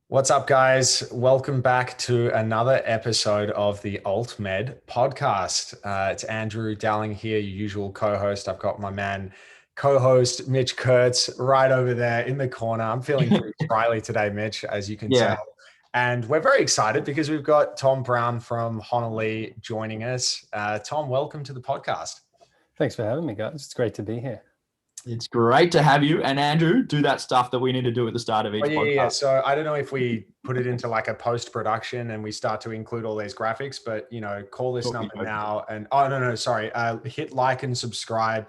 What's up, guys? Welcome back to another episode of the AltMed podcast. It's Andrew Dowling here, your usual co-host. I've got my man, co-host Mitch Kurtz right over there in the corner. I'm feeling pretty spryly today, Mitch, as you can tell. And we're very excited because we've got Tom Brown from Honahlee joining us. Tom, welcome to the podcast. Thanks for having me, guys. It's great to be here. It's great to have you. And Andrew, do that stuff that we need to do at the start of each podcast. Yeah. So I don't know if we put it into like a post-production and we start to include all these graphics, but call this number now and hit like and subscribe.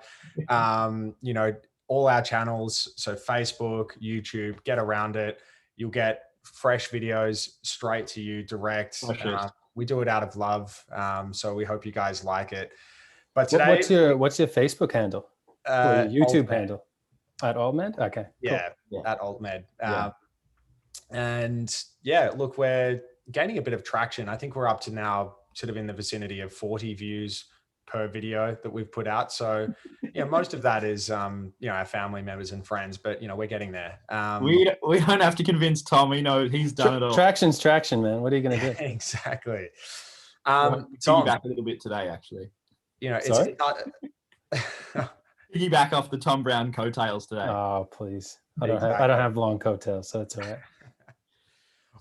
All our channels. So Facebook, YouTube, get around it. You'll get fresh videos straight to you direct. We do it out of love. So we hope you guys like it. But today, what's your Facebook handle? Or your YouTube AltMed. Handle at AltMed? Okay. Yeah, cool. At AltMed. Look, we're gaining a bit of traction. I think we're up to now sort of in the vicinity of 40 views per video that we've put out. So, most of that is, our family members and friends, but, we're getting there. We don't have to convince Tom. He's done it all. Traction's traction, man. What are you going to do? Exactly. Tom, back a little bit today, actually. Piggyback off the Tom Brown coattails today. Oh, please. I don't have long coattails, so it's all right.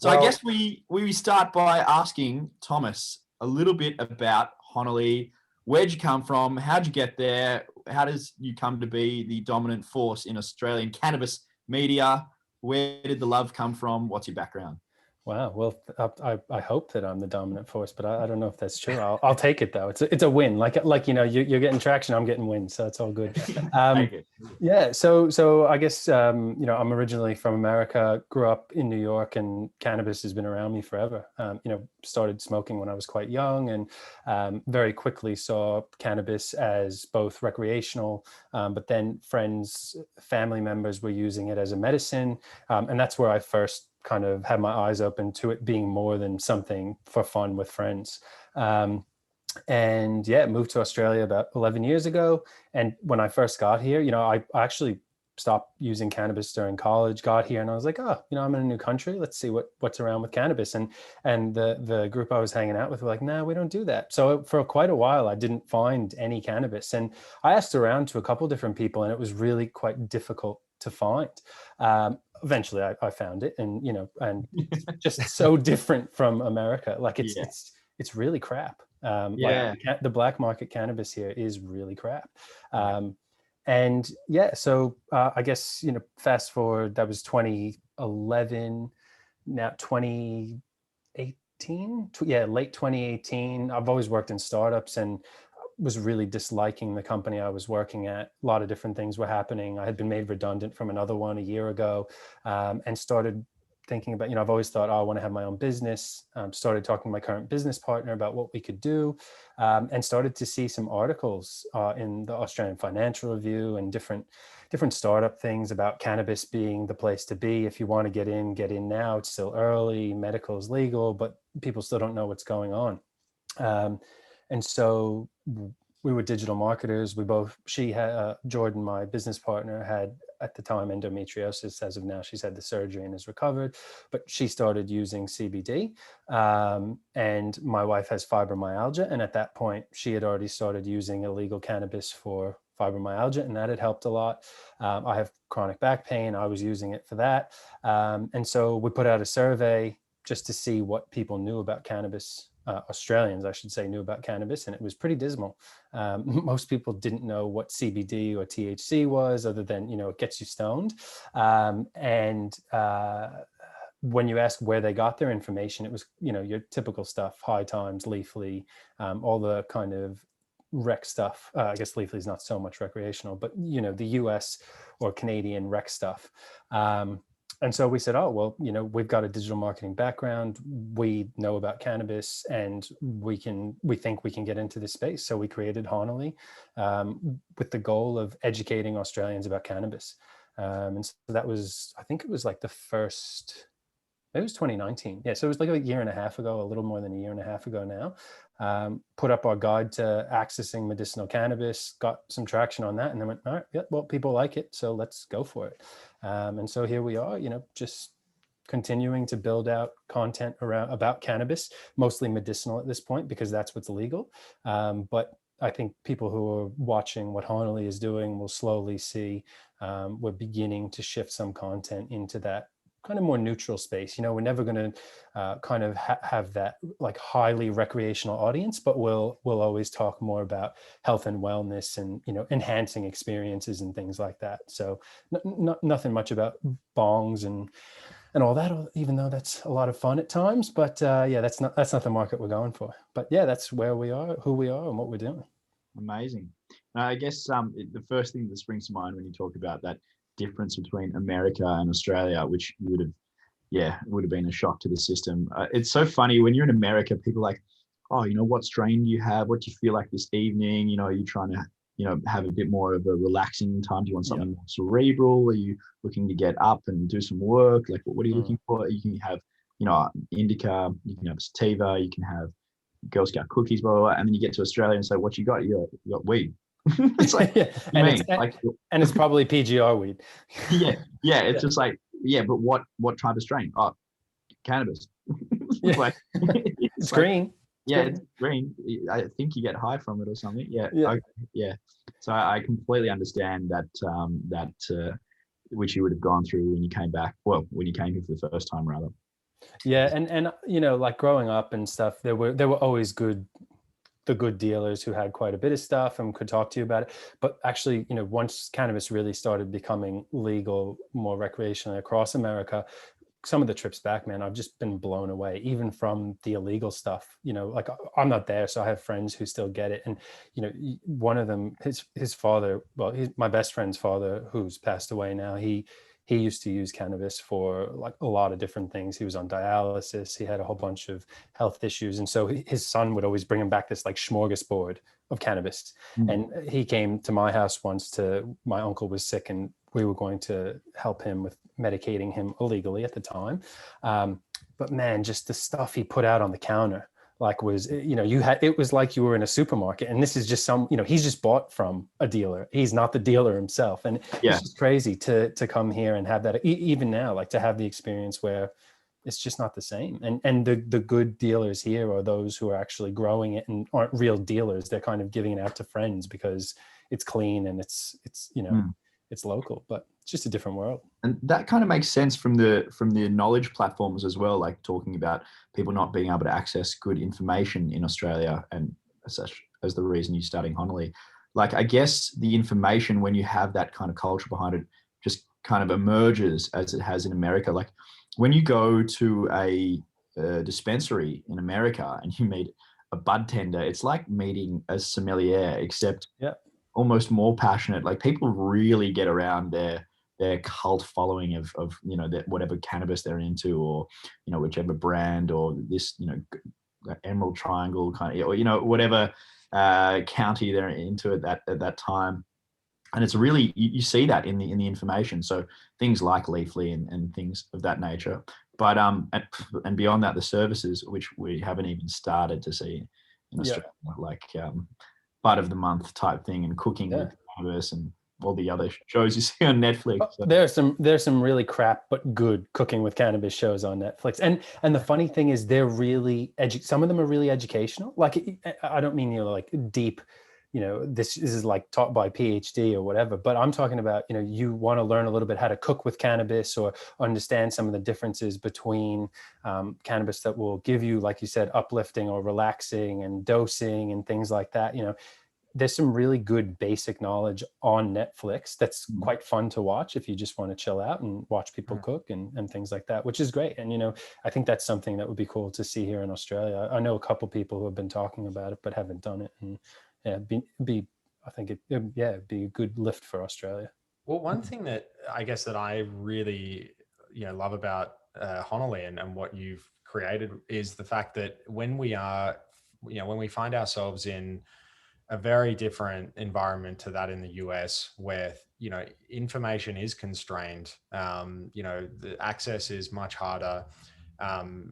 So I guess we start by asking Thomas a little bit about Honahlee. Where'd you come from? How'd you get there? How does you come to be the dominant force in Australian cannabis media? Where did the love come from? What's your background? Wow. Well, I hope that I'm the dominant force, but I don't know if that's true. I'll take it though. It's a win. You're getting traction. I'm getting wins, so it's all good. Yeah. So I guess I'm originally from America. Grew up in New York, and cannabis has been around me forever. Started smoking when I was quite young, and very quickly saw cannabis as both recreational, but then friends, family members were using it as a medicine, and that's where I first kind of had my eyes open to it being more than something for fun with friends. Moved to Australia about 11 years ago. And when I first got here, I actually stopped using cannabis during college, got here, and I was like, I'm in a new country. Let's see what's around with cannabis. And the group I was hanging out with were like, no, we don't do that. So for quite a while, I didn't find any cannabis. And I asked around to a couple different people, and it was really quite difficult to find. Eventually I found it, and it's just so different from America. Like it's really crap. The black market cannabis here is really crap. So I guess fast forward, that was 2011, now 2018, late 2018. I've always worked in startups and was really disliking the company I was working at. A lot of different things were happening. I had been made redundant from another one a year ago, and started thinking about, I've always thought, I want to have my own business. Started talking to my current business partner about what we could do, and started to see some articles in the Australian Financial Review and different startup things about cannabis being the place to be. If you want to get in now. It's still early, medical is legal, but people still don't know what's going on. And so we were digital marketers. Jordan, my business partner, had at the time endometriosis. As of now, she's had the surgery and is recovered, but she started using CBD. And my wife has fibromyalgia. And at that point, she had already started using illegal cannabis for fibromyalgia, and that had helped a lot. I have chronic back pain. I was using it for that. And so we put out a survey just to see what people knew about cannabis. Australians, I should say, knew about cannabis, and it was pretty dismal. Most people didn't know what CBD or THC was, other than, it gets you stoned. When you ask where they got their information, it was, your typical stuff, High Times, Leafly, all the kind of rec stuff. I guess Leafly is not so much recreational, but, the US or Canadian rec stuff. And so we said, we've got a digital marketing background. We know about cannabis, and we think we can get into this space. So we created Honahlee with the goal of educating Australians about cannabis. And so that was, I think it was like it was 2019. Yeah. So it was like a year and a half ago, a little more than a year and a half ago now. Put up our guide to accessing medicinal cannabis, got some traction on that, and then went, all right, yeah, well, people like it, so let's go for it. And so here we are, just continuing to build out content around about cannabis, mostly medicinal at this point, because that's what's legal. But I think people who are watching what Honahlee is doing will slowly see we're beginning to shift some content into that kind of more neutral space. We're never going to kind of have that like highly recreational audience, but we'll always talk more about health and wellness and, enhancing experiences and things like that. So nothing much about bongs and all that, even though that's a lot of fun at times. But yeah, that's not the market we're going for. But yeah, that's where we are, who we are, and what we're doing. Amazing. I guess the first thing that springs to mind when you talk about that difference between America and Australia, which would have been a shock to the system. It's so funny when you're in America, people are like, oh, what strain do you have? What do you feel like this evening? Are you trying to, have a bit more of a relaxing time? Do you want something more cerebral? Are you looking to get up and do some work? Like, what are you looking for? You can have, indica, you can have sativa, you can have Girl Scout cookies, blah, blah, blah. And then you get to Australia and say, what you got? You got weed. It's like, and it's probably PGR weed. yeah. It's just like, but what type of strain? Oh, cannabis. Like, it's green. It's green. I think you get high from it or something. Yeah. Okay. Yeah. So I completely understand that which you would have gone through when you came back. Well, when you came here for the first time, rather. Yeah, and like growing up and stuff, there were always the good dealers who had quite a bit of stuff and could talk to you about it. But actually, once cannabis really started becoming legal more recreationally across America, some of the trips back, man, I've just been blown away, even from the illegal stuff. Like I'm not there, so I have friends who still get it. And, one of them, his father, my best friend's father, who's passed away now, he used to use cannabis for like a lot of different things. He was on dialysis. He had a whole bunch of health issues. And so his son would always bring him back this like smorgasbord of cannabis. And he came to my house once my uncle was sick and we were going to help him with medicating him illegally at the time. But man, just the stuff he put out on the counter, like was, it was like you were in a supermarket, and this is just he's just bought from a dealer. He's not the dealer himself. And it's just crazy to come here and have that, even now, like to have the experience where it's just not the same. And the good dealers here are those who are actually growing it and aren't real dealers. They're kind of giving it out to friends because it's clean and it's it's local, but it's just a different world. And that kind of makes sense from the knowledge platforms as well, like talking about people not being able to access good information in Australia, and such as the reason you're starting Honahlee. Like, I guess the information, when you have that kind of culture behind it, just kind of emerges as it has in America. Like when you go to a dispensary in America and you meet a bud tender, it's like meeting a sommelier, except almost more passionate. Like people really get around their cult following of whatever cannabis they're into, or whichever brand, or this Emerald Triangle kind of, or whatever county they're into at that time. And it's really, you see that in the information. So things like Leafly and things of that nature. But and beyond that, the services, which we haven't even started to see in Australia, like bud of the month type thing, and cooking with cannabis and all the other shows you see on Netflix. So. There's some really crap but good cooking with cannabis shows on Netflix. And the funny thing is, they're really some of them are really educational. Like, I don't mean like deep, this is like taught by PhD or whatever, but I'm talking about, you want to learn a little bit how to cook with cannabis, or understand some of the differences between cannabis that will give you, like you said, uplifting or relaxing and dosing and things like that. There's some really good basic knowledge on Netflix that's quite fun to watch if you just want to chill out and watch people cook and things like that, which is great. And, I think that's something that would be cool to see here in Australia. I know a couple people who have been talking about it, but haven't done it. And I think it'd be a good lift for Australia. Well, one thing that I guess that I really, love about Honahlee and what you've created is the fact that when we find ourselves in a very different environment to that in the US, where, information is constrained, the access is much harder.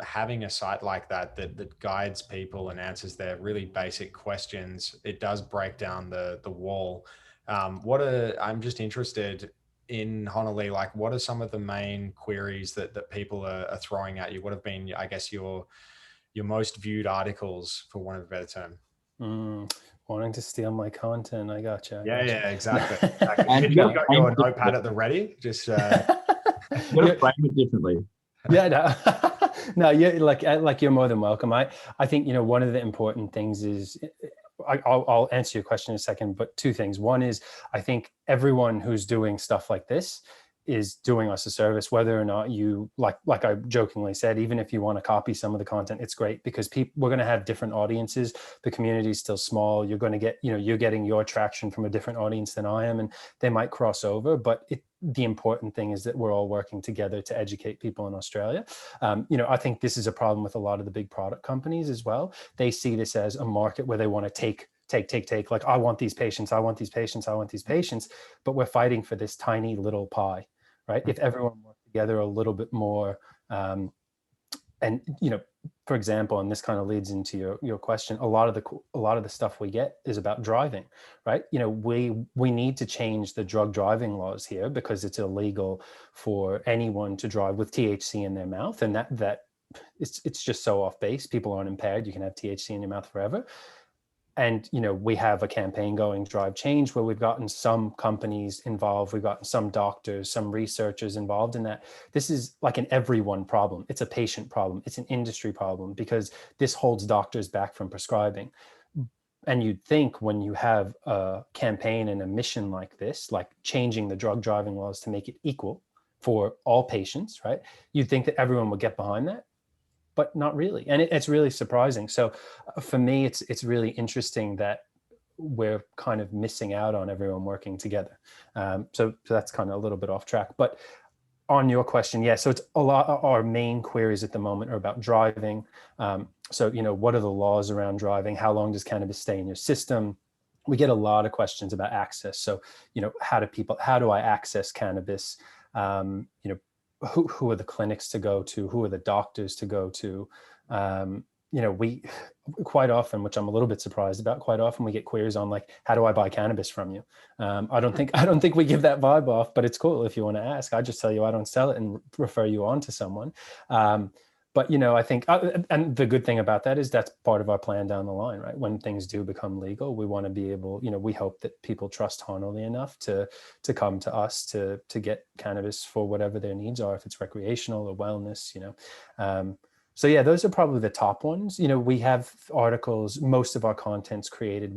Having a site like that guides people and answers their really basic questions, it does break down the wall. I'm just interested, in Honahlee, like what are some of the main queries that people are throwing at you? What have been, I guess, your most viewed articles, for want of a better term? Wanting to steal my content. I gotcha. Yeah, exactly. And You got your notepad at the ready? Just you gotta frame it differently. Yeah, no, no, you're like you're more than welcome. I think, one of the important things is, I'll answer your question in a second, but two things. One is, I think everyone who's doing stuff like this is doing us a service, whether or not you like I jokingly said, even if you want to copy some of the content, it's great, because we're going to have different audiences. The community is still small. You're going to get, you're getting your traction from a different audience than I am, and they might cross over, but the important thing is that we're all working together to educate people in Australia. I think this is a problem with a lot of the big product companies as well. They see this as a market where they want to take. Like, I want these patients, I want these patients, I want these patients, but we're fighting for this tiny little pie, right? If everyone worked together a little bit more, and for example, and this kind of leads into your question, a lot of the stuff we get is about driving, right? We need to change the drug driving laws here, because it's illegal for anyone to drive with THC in their mouth, and that it's just so off base. People aren't impaired. You can have THC in your mouth forever. And, we have a campaign going, Drive Change, where we've gotten some companies involved. We've gotten some doctors, some researchers involved in that. This is like an everyone problem. It's a patient problem. It's an industry problem, because this holds doctors back from prescribing. And you'd think, when you have a campaign and a mission like this, like changing the drug driving laws to make it equal for all patients, right? You'd think that everyone would get behind that. But not really. And it's really surprising. So for me, it's really interesting that we're kind of missing out on everyone working together. So that's kind of a little bit off track. But on your question, yeah, so it's a lot of our main queries at the moment are about driving. So, what are the laws around driving? How long does cannabis stay in your system? We get a lot of questions about access. So, how do I access cannabis? Who are the clinics to go to? Who are the doctors to go to? We quite often, which I'm a little bit surprised about, quite often we get queries on, like, how do I buy cannabis from you? I don't think we give that vibe off, but it's cool if you want to ask. I just tell you I don't sell it and refer you on to someone. But, I think, and the good thing about that is that's part of our plan down the line, right? When things do become legal, we want to be able, we hope that people trust Honahlee enough to come to us to get cannabis for whatever their needs are, if it's recreational or wellness, So yeah, those are probably the top ones. We have articles, most of our content's created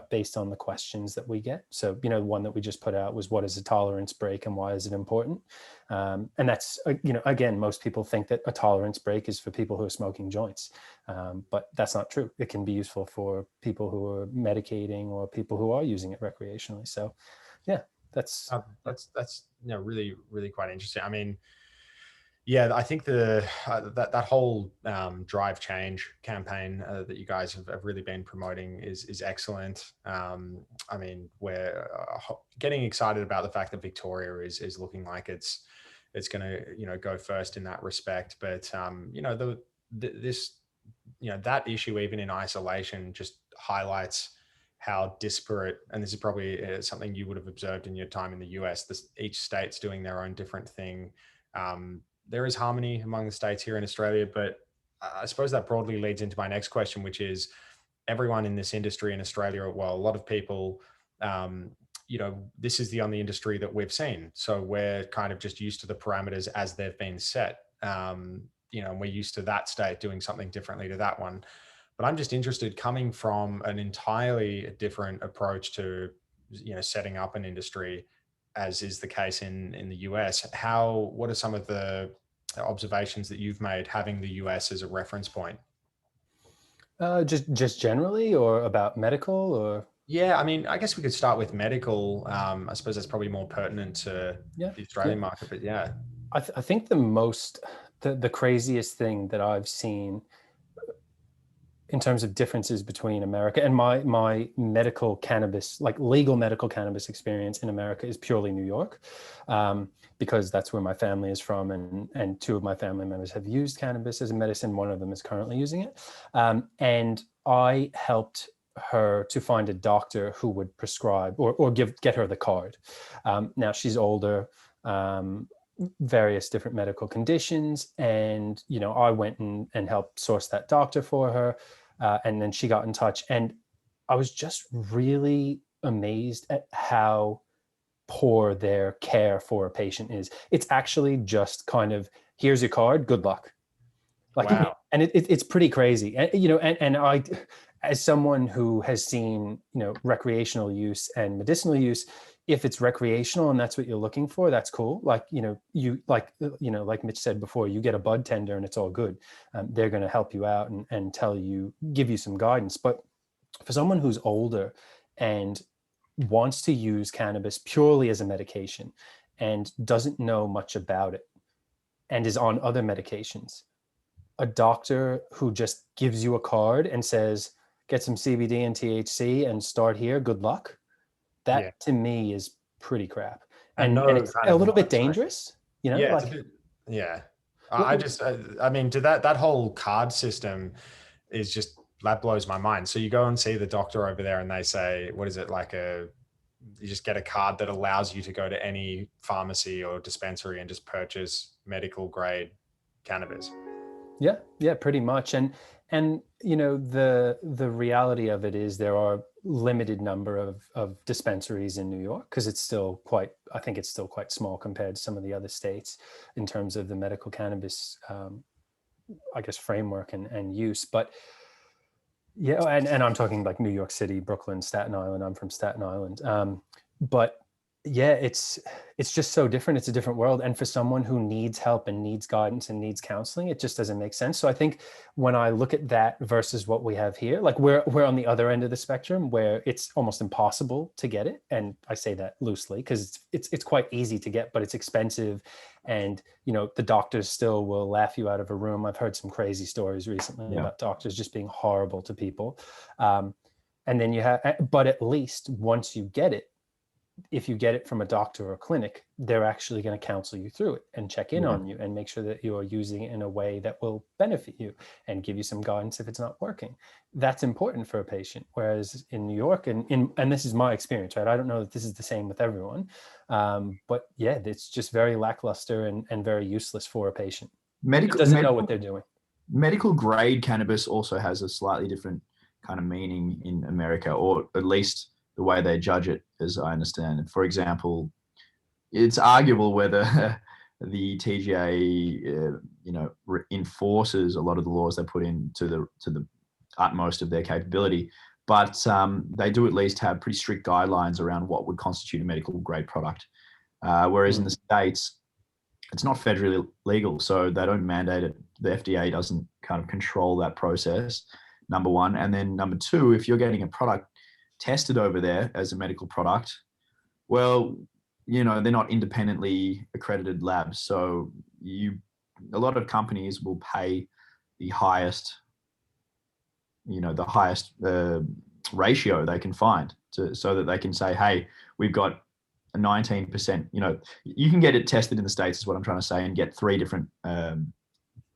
based on the questions that we get. So, one that we just put out was, what is a tolerance break and why is it important? And that's, again, most people think that a tolerance break is for people who are smoking joints. But that's not true. It can be useful for people who are medicating or people who are using it recreationally. So yeah, that's really, really quite interesting. I mean, yeah, I think that whole Drive Change campaign that you guys have really been promoting is excellent. I mean, we're getting excited about the fact that Victoria is looking like it's going to go first in that respect. But that issue, even in isolation, just highlights how disparate, and this is probably something you would have observed in your time in the US. Each state's doing their own different thing. There is harmony among the states here in Australia, but I suppose that broadly leads into my next question, which is, everyone in this industry in Australia, well, a lot of people, this is the only industry that we've seen. So we're kind of just used to the parameters as they've been set. And we're used to that state doing something differently to that one. But I'm just interested, coming from an entirely different approach to, setting up an industry, as is the case in the US. What are some of the observations that you've made, having the US as a reference point? Just generally, or about medical, or? Yeah, I mean, I guess we could start with medical. I suppose that's probably more pertinent to the Australian market, but yeah. I think the craziest thing that I've seen in terms of differences between America and my medical cannabis, like legal medical cannabis experience in America, is purely New York, because that's where my family is from, and two of my family members have used cannabis as a medicine. One of them is currently using it, and I helped her to find a doctor who would prescribe or get her the card. Now she's older, various different medical conditions, and I went and helped source that doctor for her, and then she got in touch, and I was just really amazed at how poor their care for a patient is. It's actually just kind of, here's your card, good luck. Like, wow. And it's pretty crazy. And I, as someone who has seen, recreational use and medicinal use, if it's recreational and that's what you're looking for, that's cool. Like, like Mitch said before, you get a bud tender and it's all good. They're going to help you out and give you some guidance. But for someone who's older and wants to use cannabis purely as a medication and doesn't know much about it and is on other medications, a doctor who just gives you a card and says, get some CBD and THC and start here, good luck. That to me is pretty crap. And it's a little bit dangerous, Yeah, like, it's a bit, yeah. I mean, that whole card system is just, that blows my mind. So you go and see the doctor over there and they say, what is it, you just get a card that allows you to go to any pharmacy or dispensary and just purchase medical grade cannabis. Yeah, pretty much. And the reality of it is there are limited number of dispensaries in New York, because I think it's still quite small compared to some of the other states in terms of the medical cannabis, I guess, framework and use. But yeah, and I'm talking like New York City, Brooklyn, Staten Island. I'm from Staten Island. But yeah, it's just so different. It's a different world. And for someone who needs help and needs guidance and needs counseling, it just doesn't make sense. So I think when I look at that versus what we have here, like we're on the other end of the spectrum where it's almost impossible to get it. And I say that loosely because it's quite easy to get, but it's expensive. And, the doctors still will laugh you out of a room. I've heard some crazy stories recently about doctors just being horrible to people. And then but at least once you get it, if you get it from a doctor or a clinic, they're actually going to counsel you through it and check in on you and make sure that you're using it in a way that will benefit you and give you some guidance if it's not working. That's important for a patient. Whereas in New York, and this is my experience, right? I don't know that this is the same with everyone. But yeah, it's just very lackluster and very useless for a patient. Doesn't know what they're doing. Medical grade cannabis also has a slightly different kind of meaning in America, or at least the way they judge it, as I understand it. For example, it's arguable whether the TGA, enforces a lot of the laws they put in to the utmost of their capability, but they do at least have pretty strict guidelines around what would constitute a medical grade product. Whereas in the States, it's not federally legal, so they don't mandate it. The FDA doesn't kind of control that process, number one. And then number two, if you're getting a product tested over there as a medical product, well, they're not independently accredited labs. So a lot of companies will pay the highest ratio they can find so that they can say, hey, we've got a 19%, you can get it tested in the States is what I'm trying to say, and get 3 different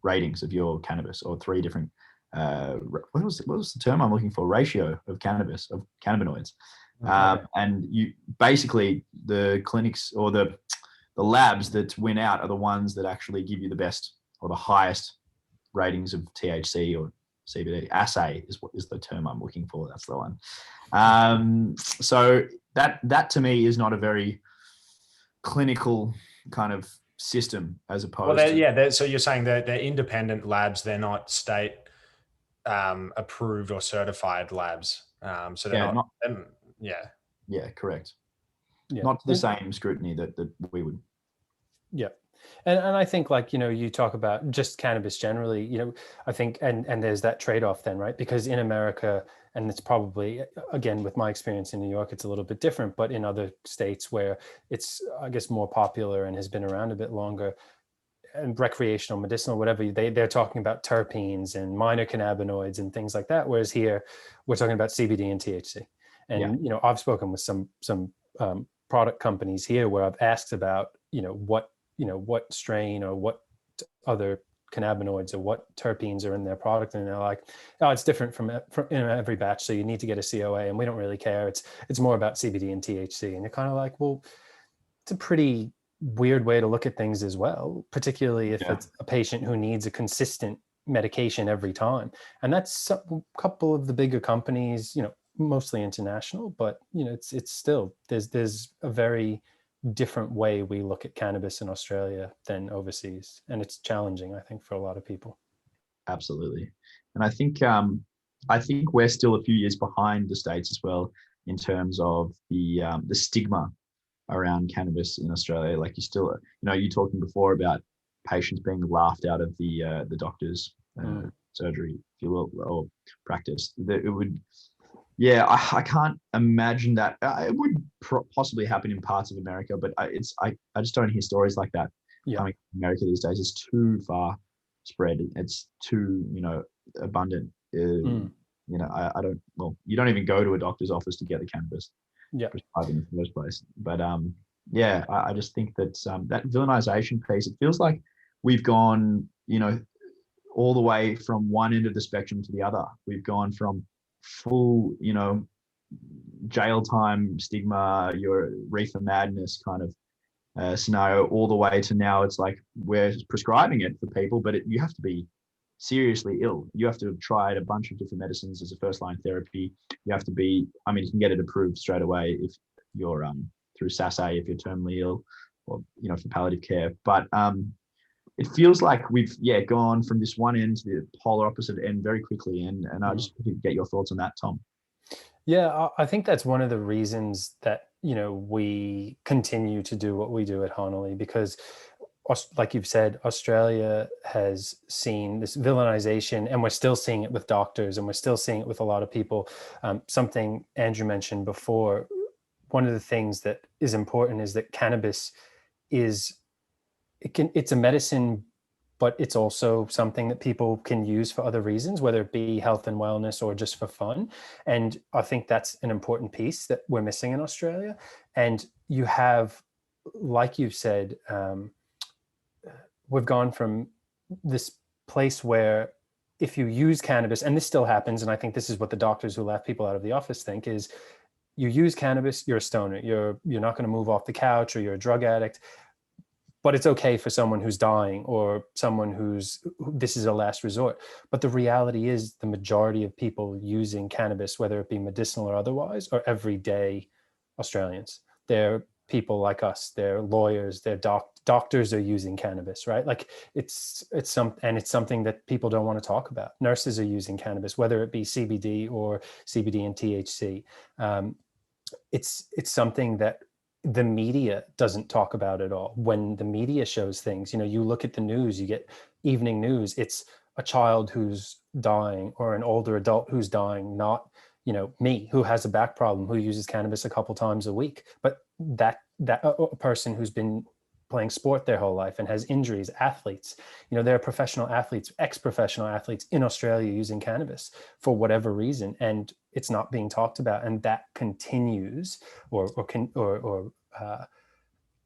ratings of your cannabis, or 3 different what was the term I'm looking for? Ratio of cannabinoids. And you basically, the clinics or the labs that win out are the ones that actually give you the best or the highest ratings of THC or CBD. Assay is the term I'm looking for. That's the one. So that to me is not a very clinical kind of system, as opposed to. So you're saying they're independent labs. They're not state approved or certified labs. So they're not yeah, correct. Yeah. Not the same scrutiny that we would. Yeah. And I think, like, you talk about just cannabis generally, I think, and there's that trade-off then, right? Because in America, and it's probably, again, with my experience in New York, it's a little bit different, but in other states where it's, I guess, more popular and has been around a bit longer, and recreational, medicinal, whatever, they're talking about terpenes and minor cannabinoids and things like that. Whereas here, we're talking about CBD and THC. And, I've spoken with some product companies here where I've asked about, what strain or what other cannabinoids or what terpenes are in their product, and they're like, oh, it's different from every batch, so you need to get a COA, and we don't really care. It's more about CBD and THC. And you're kind of like, well, it's a pretty weird way to look at things as well, particularly if it's a patient who needs a consistent medication every time. And that's a couple of the bigger companies, mostly international, but it's still, there's a very different way we look at cannabis in Australia than overseas, and it's challenging, I think, for a lot of people. Absolutely. And I think we're still a few years behind the States as well in terms of the stigma around cannabis in Australia. Like you're talking before about patients being laughed out of the doctor's surgery, if you will, or practice. It would, I can't imagine that. It would possibly happen in parts of America, but I just don't hear stories like that coming from America these days. It's too far spread. It's too abundant. I don't. Well, you don't even go to a doctor's office to get the cannabis prescribed in the first place. But I just think that that villainization piece. It feels like we've gone, all the way from one end of the spectrum to the other. We've gone from full, jail time stigma, your reefer madness kind of scenario, all the way to now it's like we're prescribing it for people, but you have to be seriously ill. You have to have tried a bunch of different medicines as a first line therapy. You have to be, you can get it approved straight away if you're through SASA if you're terminally ill, or for palliative care. But it feels like we've gone from this one end to the polar opposite end very quickly, and I just get your thoughts on that, Tom. Yeah, I think that's one of the reasons that we continue to do what we do at Honahlee, because like you've said, Australia has seen this villainization, and we're still seeing it with doctors, and we're still seeing it with a lot of people. Something Andrew mentioned before, one of the things that is important is that cannabis it's a medicine, but it's also something that people can use for other reasons, whether it be health and wellness or just for fun. And I think that's an important piece that we're missing in Australia. And you have, like you've said, we've gone from this place where if you use cannabis, and this still happens, and I think this is what the doctors who laugh people out of the office think, is you use cannabis, you're a stoner. You're not going to move off the couch, or you're a drug addict. But it's okay for someone who's dying, or someone this is a last resort. But the reality is the majority of people using cannabis, whether it be medicinal or otherwise, are everyday Australians. They're people like us. They're lawyers. They're doctors are using cannabis, right? Like it's something that people don't want to talk about. Nurses are using cannabis, whether it be CBD or CBD and THC. It's something that the media doesn't talk about at all. When the media shows things, you look at the news, you get evening news, it's a child who's dying or an older adult who's dying, not, me who has a back problem, who uses cannabis a couple times a week. But that a person who's been playing sport their whole life and has injuries, athletes, there are professional athletes, ex-professional athletes in Australia using cannabis for whatever reason, and it's not being talked about, and that continues or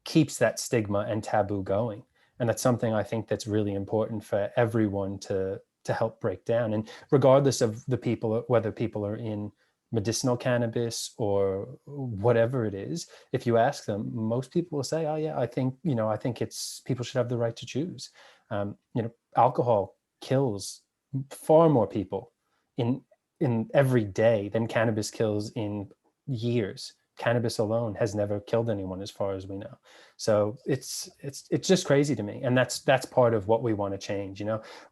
keeps that stigma and taboo going. And that's something I think that's really important for everyone to help break down. And regardless of the people, whether people are in medicinal cannabis or whatever it is, if you ask them, most people will say, oh yeah, I think it's, people should have the right to choose. Alcohol kills far more people in every day than cannabis kills in years. Cannabis alone has never killed anyone, as far as we know. So it's just crazy to me. And that's part of what we want to change.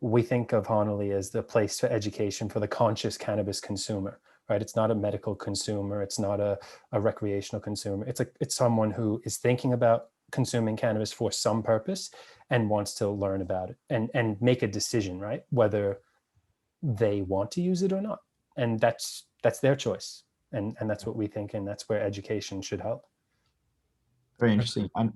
We think of Honahlee as the place for education for the conscious cannabis consumer. Right? It's not a medical consumer. It's not a recreational consumer. It's someone who is thinking about consuming cannabis for some purpose and wants to learn about it and make a decision, right? Whether they want to use it or not. And that's their choice. And that's what we think. And that's where education should help. Very interesting. And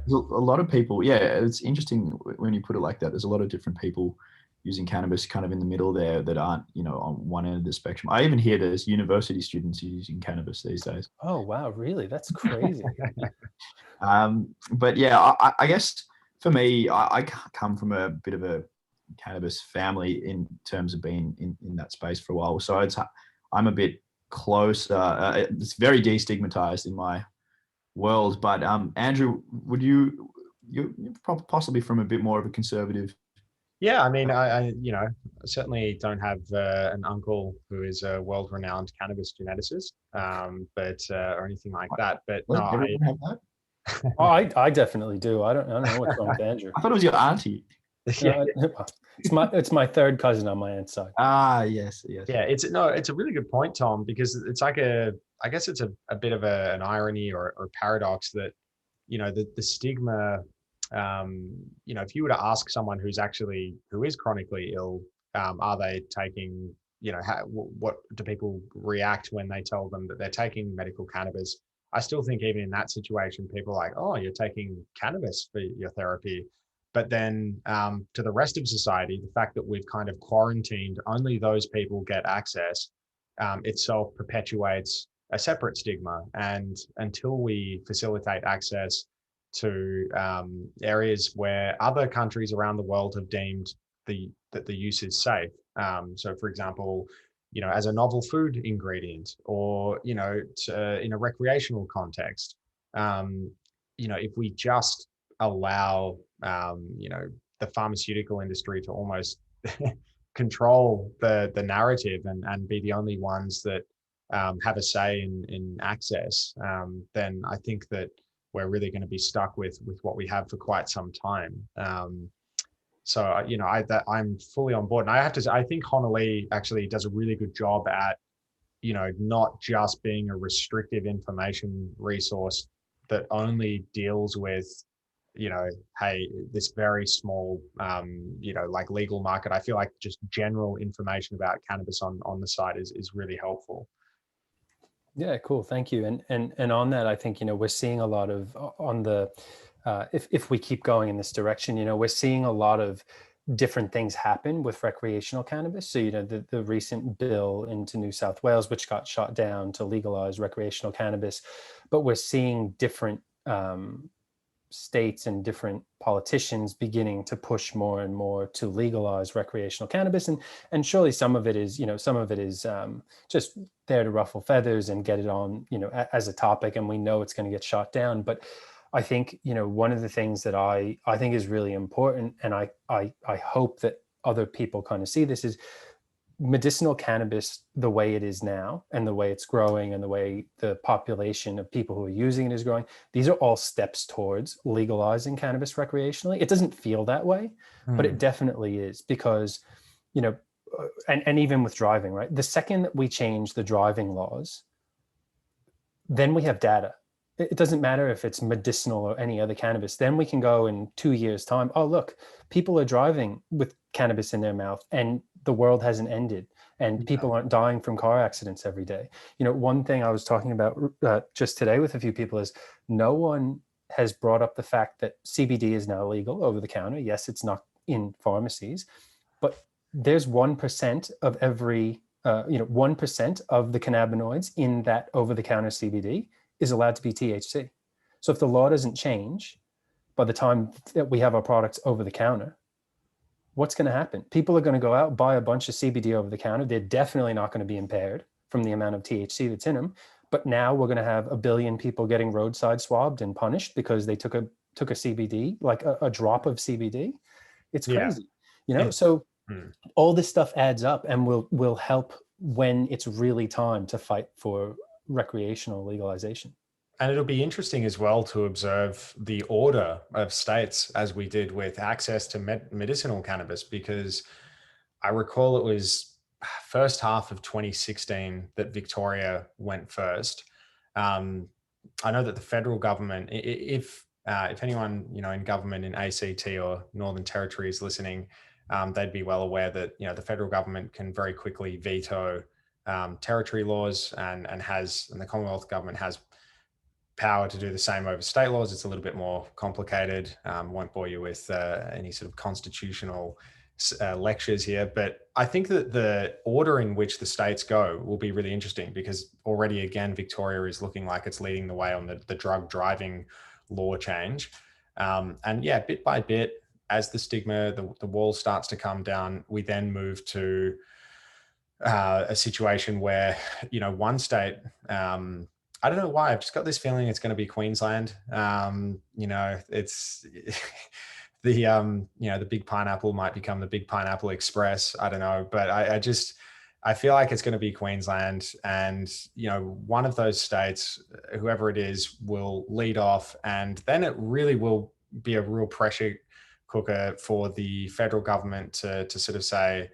a lot of people, it's interesting when you put it like that. There's a lot of different people using cannabis kind of in the middle there that aren't, on one end of the spectrum. I even hear there's university students using cannabis these days. Oh, wow. Really? That's crazy. But yeah, I guess for me, I come from a bit of a cannabis family in terms of being in that space for a while. So I'm a bit closer. It's very destigmatized in my world. But Andrew, would you're possibly from a bit more of a conservative? Yeah, I mean, I certainly don't have an uncle who is a world-renowned cannabis geneticist, but or anything like that. But no, Doesn't everyone have that? Oh, I definitely do. I don't know what's wrong with Andrew. I thought it was your auntie. yeah, It's my third cousin on my aunt's side. Ah, yes. yeah, it's a really good point, Tom, because it's like I guess it's a bit of an irony or paradox that, the stigma, if you were to ask someone who is chronically ill, are they taking, what do people react when they tell them that they're taking medical cannabis? I still think even in that situation, people are like, oh, you're taking cannabis for your therapy. But then to the rest of society, the fact that we've kind of quarantined only those people get access itself perpetuates a separate stigma. And until we facilitate access to areas where other countries around the world have deemed that the use is safe. So, for example, as a novel food ingredient, or in a recreational context, if we just allow the pharmaceutical industry to almost control the narrative and be the only ones that have a say in access, then I think that we're really going to be stuck with what we have for quite some time. So I'm fully on board, and I have to say, I think Honahlee actually does a really good job at not just being a restrictive information resource that only deals with hey, this very small like legal market. I feel like just general information about cannabis on the site is really helpful. Yeah, cool. Thank you. And on that, I think, we're seeing a lot of on the, if we keep going in this direction, we're seeing a lot of different things happen with recreational cannabis. So, the recent bill into New South Wales, which got shot down to legalize recreational cannabis, but we're seeing different states and different politicians beginning to push more and more to legalize recreational cannabis, and surely some of it is just there to ruffle feathers and get it on as a topic, and we know it's going to get shot down. But I think one of the things that I think is really important, and I hope that other people kind of see this, is medicinal cannabis, the way it is now and the way it's growing and the way the population of people who are using it is growing, these are all steps towards legalizing cannabis recreationally. It doesn't feel that way, but it definitely is, because, and even with driving, right? The second that we change the driving laws, then we have data. It doesn't matter if it's medicinal or any other cannabis. Then we can go in 2 years' time, oh, look, people are driving with cannabis in their mouth and the world hasn't ended, and people aren't dying from car accidents every day. One thing I was talking about just today with a few people is no one has brought up the fact that CBD is now legal over the counter. Yes, it's not in pharmacies, but there's 1% of every, 1% of the cannabinoids in that over-the-counter CBD is allowed to be THC. So if the law doesn't change by the time that we have our products over the counter, what's going to happen? People are going to go out, buy a bunch of CBD over the counter. They're definitely not going to be impaired from the amount of THC that's in them. But now we're going to have 1 billion people getting roadside swabbed and punished because they took a CBD, like a drop of CBD. It's crazy, So all this stuff adds up and will help when it's really time to fight for recreational legalization. And it'll be interesting as well to observe the order of states as we did with access to medicinal cannabis, because I recall it was first half of 2016 that Victoria went first. I know that the federal government, if anyone in government in ACT or Northern Territory is listening, they'd be well aware that the federal government can very quickly veto territory laws, and the Commonwealth government has power to do the same over state laws. It's a little bit more complicated. Won't bore you with any sort of constitutional lectures here, but I think that the order in which the states go will be really interesting, because already again Victoria is looking like it's leading the way on the drug driving law change, and yeah, bit by bit as the stigma, the wall starts to come down, we then move to a situation where, one state, I don't know why, I've just got this feeling it's going to be Queensland. It's the big pineapple might become the big pineapple express. I don't know, but I feel like it's going to be Queensland, and one of those states, whoever it is, will lead off, and then it really will be a real pressure cooker for the federal government to sort of say,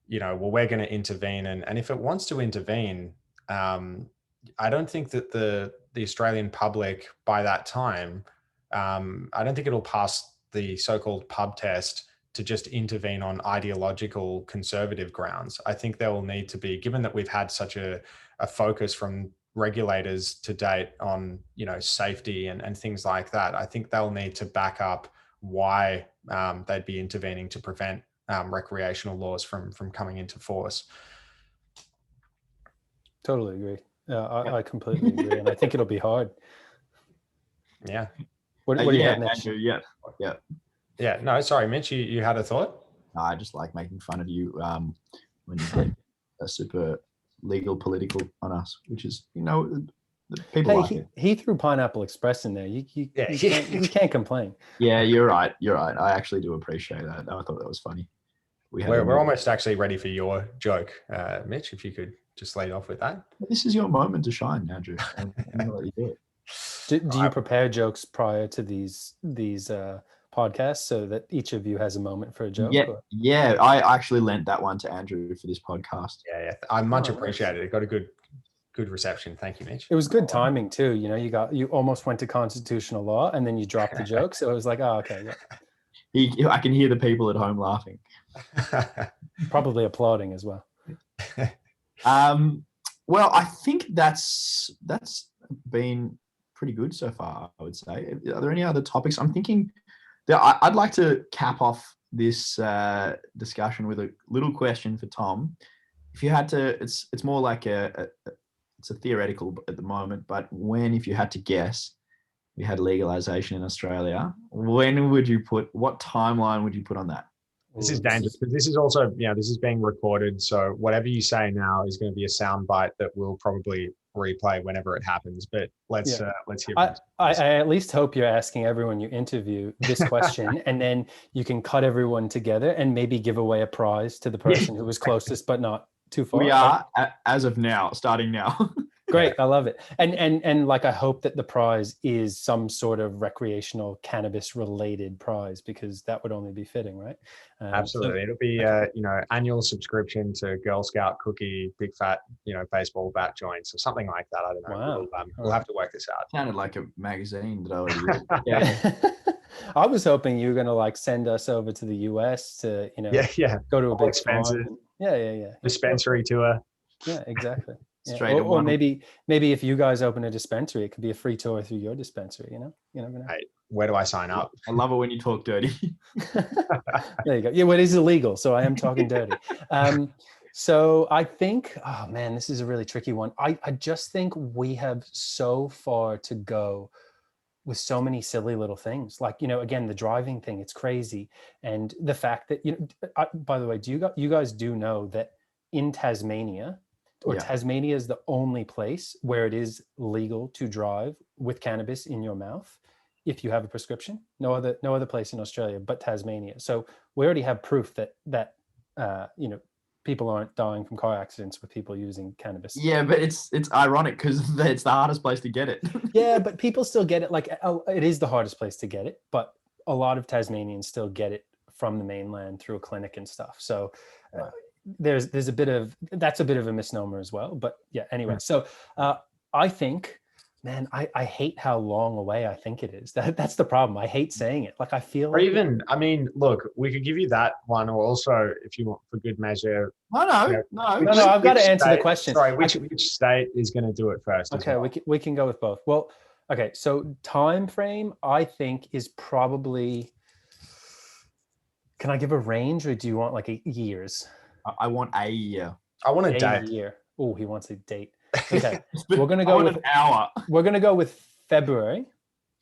well, we're going to intervene, and if it wants to intervene, I don't think that the Australian public by that time, I don't think it'll pass the so-called pub test to just intervene on ideological conservative grounds. I think there will need to be, given that we've had such a focus from regulators to date on, safety and things like that, I think they'll need to back up why they'd be intervening to prevent recreational laws from coming into force. Totally agree. I completely agree, and I think it'll be hard. Yeah. What do you have, Mitch? Andrew, yeah. Yeah. No, sorry, Mitch. You had a thought? No, I just like making fun of you when you get a super legal political on us, which is the people like it. He threw Pineapple Express in there. You can't complain. Yeah, you're right. I actually do appreciate that. I thought that was funny. We're almost actually ready for your joke, Mitch. If you could just lead off with that. This is your moment to shine, Andrew. I'm gonna let you do it. Do you prepare jokes prior to these podcasts so that each of you has a moment for a joke? Yeah. I actually lent that one to Andrew for this podcast. Yeah. I much appreciate it. It got a good reception. Thank you, Mitch. It was good timing too. You almost went to constitutional law and then you dropped the joke. So it was like, oh, okay. Yeah. I can hear the people at home laughing. Probably applauding as well. Well, I think that's been pretty good so far, I would say. Are there any other topics? I'm thinking that I'd like to cap off this discussion with a little question for Tom. If you had to, it's more like it's a theoretical at the moment, but if you had to guess, we had legalization in Australia, what timeline would you put on that? This is dangerous because this is also, this is being recorded. So whatever you say now is going to be a soundbite that we'll probably replay whenever it happens. But let's hear. I at least hope you're asking everyone you interview this question, and then you can cut everyone together and maybe give away a prize to the person who was closest, but not too far. We are as of now, starting now. Great. I love it. And like, I hope that the prize is some sort of recreational cannabis related prize, because that would only be fitting, right? Absolutely. It'll be, annual subscription to Girl Scout cookie, big fat, baseball bat joints or something like that. I don't know. Wow. We'll have to work this out. Sounded like a magazine that I already read. Yeah. I was hoping you were going to send us over to the US to, go to a big expensive. Yeah. Dispensary tour. Yeah, exactly. Yeah. Or maybe if you guys open a dispensary, it could be a free tour through your dispensary. You never know. Hey, where do I sign up? I love it when you talk dirty. There you go. Yeah, well, it is illegal, so I am talking dirty. So I think, oh man, this is a really tricky one. I just think we have so far to go with so many silly little things. Again, the driving thing, it's crazy. And the fact that, by the way, you guys do know that in Tasmania, Tasmania is the only place where it is legal to drive with cannabis in your mouth if you have a prescription. No other place in Australia but Tasmania. So we already have proof that people aren't dying from car accidents with people using cannabis. Yeah, but it's ironic because it's the hardest place to get it. Yeah, but people still get it. It is the hardest place to get it, but a lot of Tasmanians still get it from the mainland through a clinic and stuff. So there's a bit of a misnomer as well. But yeah, anyway. So I think, man, I hate how long away I think it is. That's the problem. I hate saying it. I feel. Or even, look, we could give you that one, or also, if you want, for good measure. No. I've got to answer the question. Sorry, which state is going to do it first? Okay, we can go with both. Well, okay. So time frame, I think, is probably. Can I give a range, or do you want years? I want a year. I want a date. Year. Oh, he wants a date. Okay, we're gonna go with an hour. We're gonna go with February,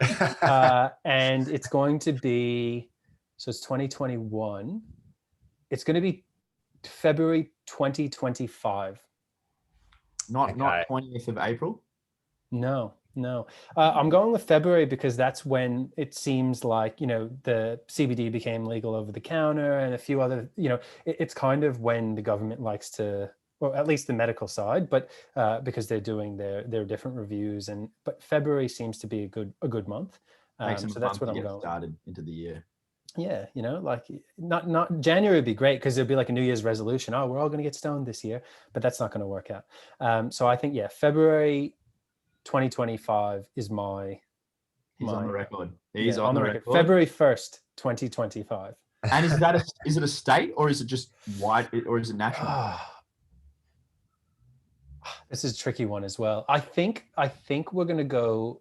and it's going to be So it's 2021. It's going to be February 2025. Not 20th of April. No. I'm going with February because that's when it seems like, the CBD became legal over the counter and a few other, it's kind of when the government likes to, or at least the medical side, but because they're doing their different reviews, but February seems to be a good month. Makes them so that's fun what to I'm get going. started into the year. Yeah, like not January would be great because it'd be like a New Year's resolution. Oh, we're all going to get stoned this year, but that's not going to work out. So I think February 2025 is my. He's on the record. He's on the record. February 1st, 2025. And is it a state or is it just wide or is it national? This is a tricky one as well. I think we're going to go.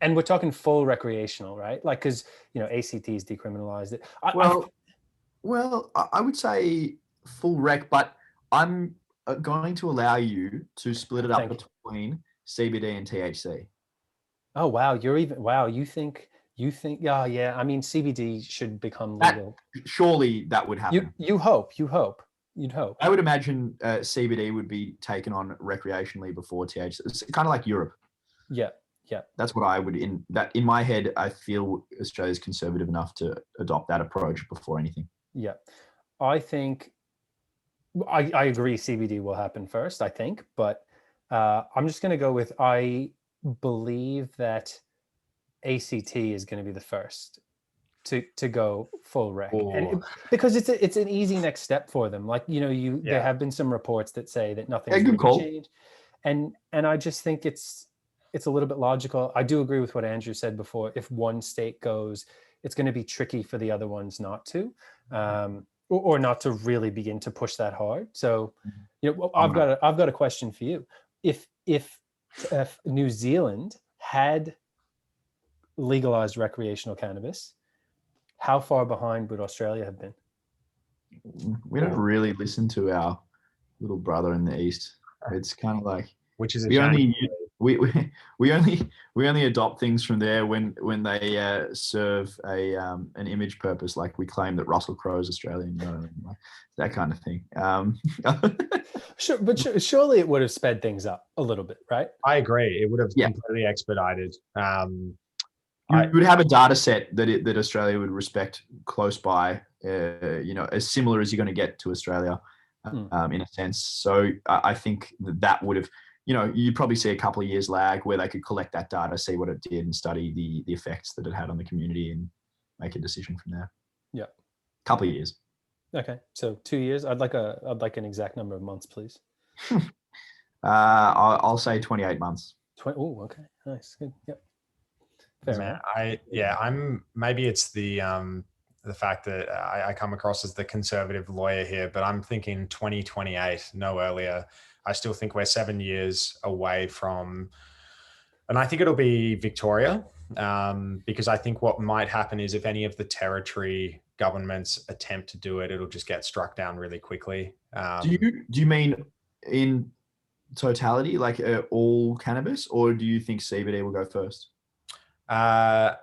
And we're talking full recreational, right? Like, because, ACT's decriminalized it. Well, I would say full rec, but I'm going to allow you to split it up between CBD and THC. Oh, wow. You think, yeah. I mean, CBD should become legal. Surely that would happen. You'd hope. I would imagine CBD would be taken on recreationally before THC. It's kind of like Europe. Yeah. That's what I would in my head. I feel Australia's conservative enough to adopt that approach before anything. Yeah, I think I agree. CBD will happen first, I think, but I'm just going to go with I believe that ACT is going to be the first to go full rec, and because it's an easy next step for them. Like there have been some reports that say that nothing's going to change, and I just think it's a little bit logical. I do agree with what Andrew said before. If one state goes, it's going to be tricky for the other ones not to, or not to really begin to push that hard. So, I've got a question for you. If New Zealand had legalized recreational cannabis, how far behind would Australia have been? We don't really listen to our little brother in the East. It's kind of like, which is we only adopt things from there when they serve an image purpose, like we claim that Russell Crowe's Australian, like that kind of thing. Sure, but surely it would have sped things up a little bit, right? I agree. It would have completely expedited. You would have a data set that Australia would respect close by, as similar as you're going to get to Australia, in a sense. So I think that would have. You'd probably see a couple of years lag where they could collect that data, see what it did and study the effects that it had on the community and make a decision from there. Yeah. Couple of years. Okay. So 2 years. I'd like an exact number of months, please. I'll say 28 months. Oh, okay. Nice. Good. Yep. Maybe it's the fact that I come across as the conservative lawyer here, but I'm thinking 2028, no earlier. I still think we're 7 years away from, and I think it'll be Victoria, because I think what might happen is if any of the territory governments attempt to do it, it'll just get struck down really quickly. Do you mean in totality, like all cannabis, or do you think CBD will go first? I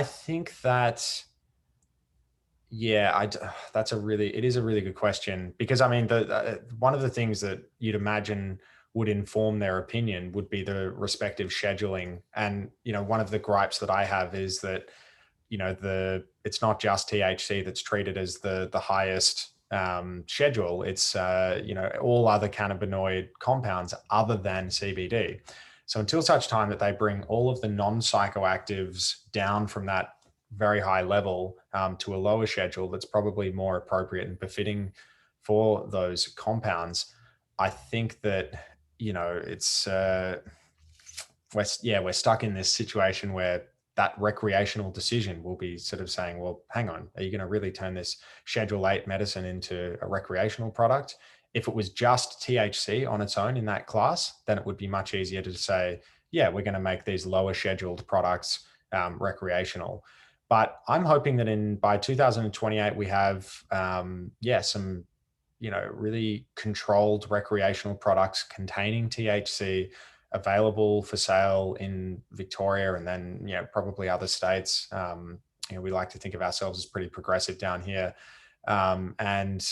think that. Yeah, it is a really good question, because I mean, one of the things that you'd imagine would inform their opinion would be the respective scheduling. And, one of the gripes that I have is that, it's not just THC that's treated as the highest schedule. It's, all other cannabinoid compounds other than CBD. So until such time that they bring all of the non-psychoactives down from that very high level to a lower schedule that's probably more appropriate and befitting for those compounds, I think that it's we're stuck in this situation where that recreational decision will be sort of saying, well, hang on, are you going to really turn this Schedule 8 medicine into a recreational product? If it was just THC on its own in that class, then it would be much easier to say, yeah, we're going to make these lower scheduled products recreational. But I'm hoping that by 2028, we have, some, really controlled recreational products containing THC available for sale in Victoria and then, probably other states we like to think of ourselves as pretty progressive down here. And,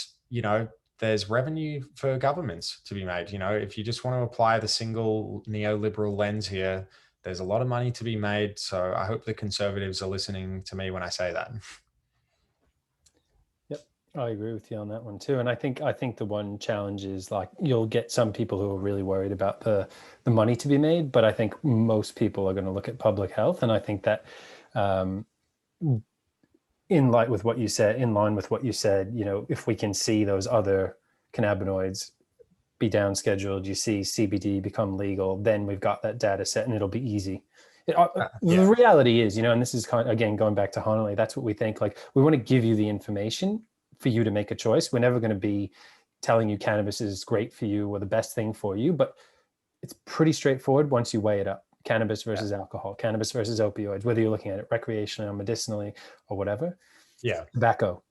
there's revenue for governments to be made. If you just want to apply the single neoliberal lens here, there's a lot of money to be made. So I hope the conservatives are listening to me when I say that. Yep, I agree with you on that one too. And I think the one challenge is, like, you'll get some people who are really worried about the money to be made, but I think most people are going to look at public health. And I think that in line with what you said, if we can see those other cannabinoids be down scheduled, you see CBD become legal, then we've got that data set and it'll be easy. The reality is, and this is again, going back to Honahlee, that's what we think. Like, we want to give you the information for you to make a choice. We're never going to be telling you cannabis is great for you or the best thing for you, but it's pretty straightforward once you weigh it up. Cannabis versus alcohol, cannabis versus opioids, whether you're looking at it recreationally or medicinally or whatever. Tobacco.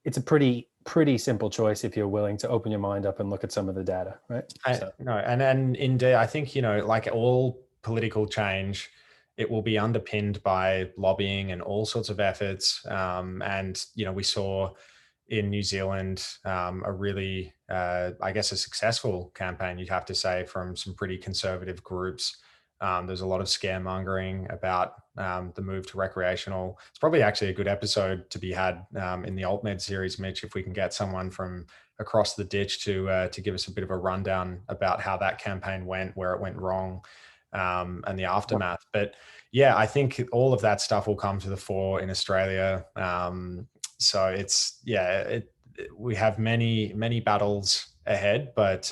It's a pretty simple choice if you're willing to open your mind up and look at some of the data, right? And indeed, I think, like all political change, it will be underpinned by lobbying and all sorts of efforts. And, we saw in New Zealand a really, I guess, a successful campaign, you'd have to say, from some pretty conservative groups. There's a lot of scaremongering about the move to recreational. It's probably actually a good episode to be had in the AltMed series, Mitch, if we can get someone from across the ditch to give us a bit of a rundown about how that campaign went, where it went wrong, and the aftermath. But yeah, I think all of that stuff will come to the fore in Australia. So it's, we have many battles ahead, but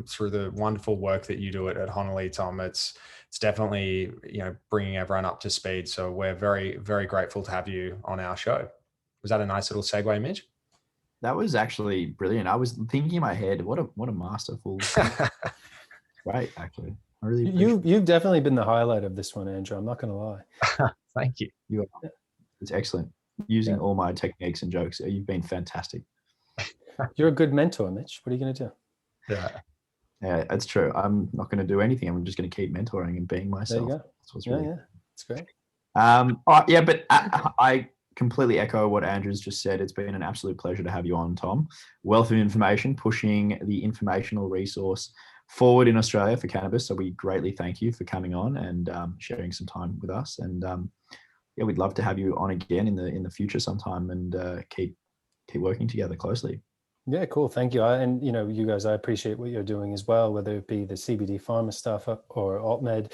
through the wonderful work that you do at Honahlee, Tom, it's definitely, bringing everyone up to speed. So we're very, very grateful to have you on our show. Was that a nice little segue, Mitch? That was actually brilliant. I was thinking in my head, what a masterful. Right, actually. I really you've definitely been the highlight of this one, Andrew. I'm not going to lie. Thank you. You are. It's excellent. Using all my techniques and jokes. You've been fantastic. You're a good mentor, Mitch. What are you going to do? Yeah, that's true. I'm not going to do anything. I'm just going to keep mentoring and being myself. There you go. That's what's really it's great. But I completely echo what Andrew's just said. It's been an absolute pleasure to have you on, Tom. Wealth of information, pushing the informational resource forward in Australia for cannabis. So we greatly thank you for coming on and sharing some time with us. And we'd love to have you on again in the future sometime and keep working together closely. Yeah, cool. Thank you. And you guys, I appreciate what you're doing as well, whether it be the CBD pharma stuff or AltMed.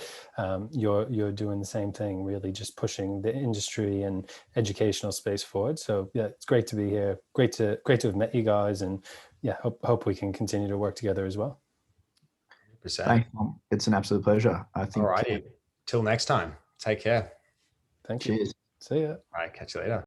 You're doing the same thing, really just pushing the industry and educational space forward. So yeah, it's great to be here. Great to have met you guys, and hope we can continue to work together as well. 100%. Thanks, Tom. It's an absolute pleasure. I think. All righty. Till next time. Take care. Thank you. Cheers. See ya. All right. Catch you later.